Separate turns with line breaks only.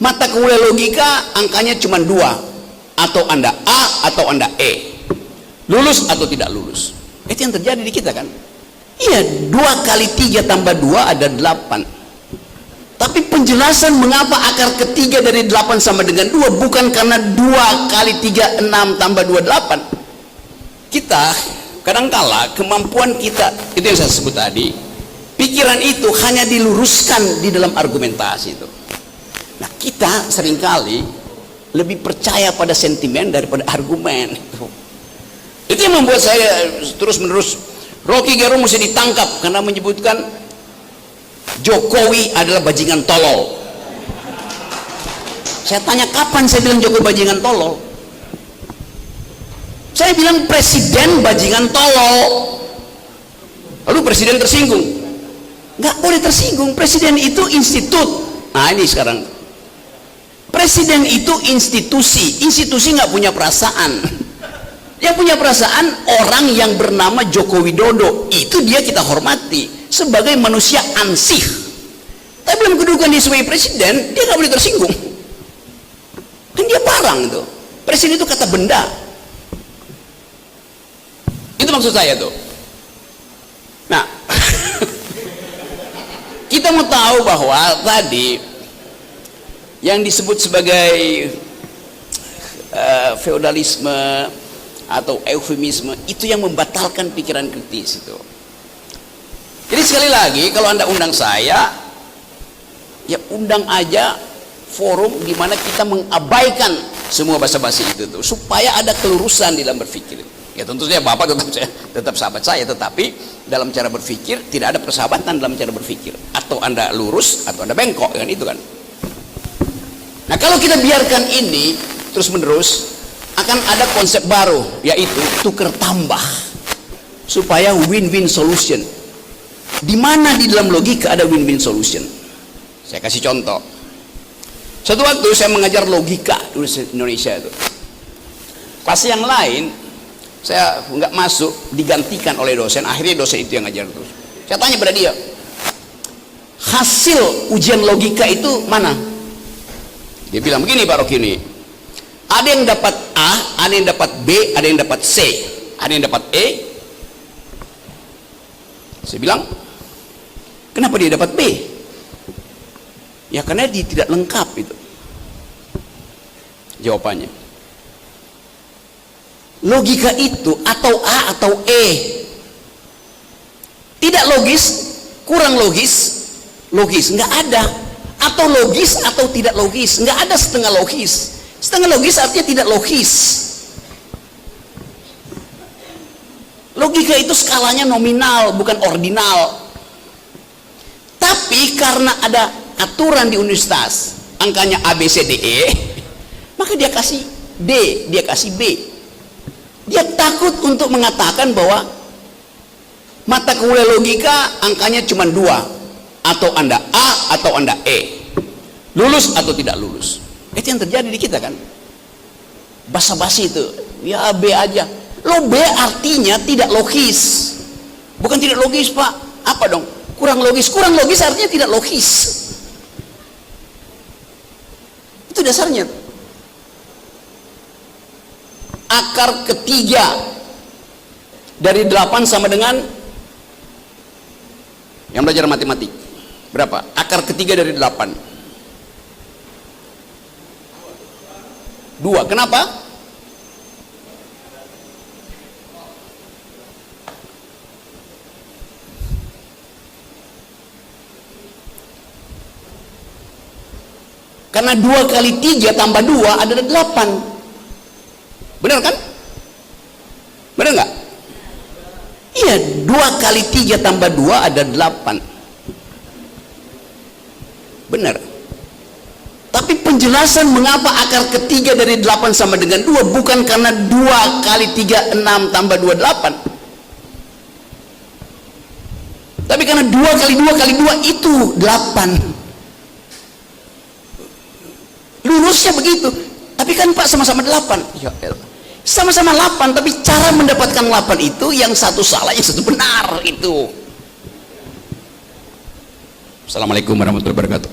Mata kuliah logika angkanya cuma 2, atau Anda A atau Anda E, lulus atau tidak lulus. Itu yang terjadi di kita kan. Iya, 2 kali 3 tambah 2 ada 8. Tapi penjelasan mengapa akar ketiga dari 8 sama dengan 2 bukan karena 2 kali 3 6 tambah 2 8. Kita kadangkala kemampuan kita, itu yang saya sebut tadi, pikiran itu hanya diluruskan di dalam argumentasi itu. Nah, kita seringkali lebih percaya pada sentimen daripada argumen. Itu yang membuat saya terus menerus Rocky Gerung mesti ditangkap karena menyebutkan Jokowi adalah bajingan tolol. Saya tanya, kapan saya bilang Jokowi bajingan tolol? Saya bilang presiden bajingan tolol. Lalu presiden tersinggung. Nggak boleh tersinggung, presiden itu institut. Nah ini sekarang, presiden itu institusi. Institusi nggak punya perasaan. Yang punya perasaan orang yang bernama Joko Widodo. Itu dia kita hormati sebagai manusia ansih. Tapi belum kedudukan dia sebagai presiden, dia nggak boleh tersinggung. Kan dia barang itu. Presiden itu kata benda. Itu maksud saya tuh. Nah, kita mau tahu bahwa tadi yang disebut sebagai feodalisme atau eufemisme itu yang membatalkan pikiran kritis itu. Jadi sekali lagi, kalau Anda undang saya, ya undang aja forum di mana kita mengabaikan semua basa-basi itu tuh, supaya ada kelurusan di dalam berpikir. Ya tentu saja Bapak tetap sahabat saya, tetapi dalam cara berpikir tidak ada persahabatan dalam cara berpikir. Atau Anda lurus atau Anda bengkok, kan itu kan. Nah, kalau kita biarkan ini terus menerus, akan ada konsep baru, yaitu tukar tambah supaya win-win solution. Di mana di dalam logika ada win-win solution? Saya kasih contoh. Suatu waktu saya mengajar logika di Indonesia itu. Kelas yang lain saya nggak masuk, digantikan oleh dosen. Akhirnya dosen itu yang ngajar terus. Saya tanya pada dia, hasil ujian logika itu mana? Dia bilang begini, Pak Rokini, ada yang dapat A, ada yang dapat B, ada yang dapat C, ada yang dapat E. Saya bilang, kenapa dia dapat B? Ya karena dia tidak lengkap itu. Jawabannya, logika itu atau A atau E, tidak logis, kurang logis, logis, nggak ada. Atau logis atau tidak logis, nggak ada setengah logis. Setengah logis artinya tidak logis. Logika itu skalanya nominal, bukan ordinal. Tapi karena ada aturan di universitas, angkanya A, B, C, D, E, maka dia kasih D, dia kasih B. Dia takut untuk mengatakan bahwa mata kuliah logika angkanya cuma 2, atau Anda A atau Anda E, lulus atau tidak lulus. Itu yang terjadi di kita kan. Basa-basi itu, ya B aja. Lo B artinya tidak logis. Bukan tidak logis, Pak. Apa dong? Kurang logis. Kurang logis artinya tidak logis. Itu dasarnya. Akar ketiga dari 8 sama dengan, yang belajar matematik, berapa? Akar ketiga dari 8. 2. Kenapa? Karena 2 kali 3 tambah 2 adalah 8. Benar kan? Benar nggak? Iya, 2 kali 3 tambah 2 ada 8. Benar. Tapi penjelasan mengapa akar ketiga dari 8 sama dengan 2 bukan karena 2 kali 3 6 tambah 2 8. Tapi karena 2 kali 2 kali 2 itu 8. Lurusnya begitu. Tapi kan Pak sama-sama 8. Ya elah. Sama-sama 8, tapi cara mendapatkan 8 itu yang satu salah, yang satu benar itu. Assalamualaikum warahmatullahi wabarakatuh.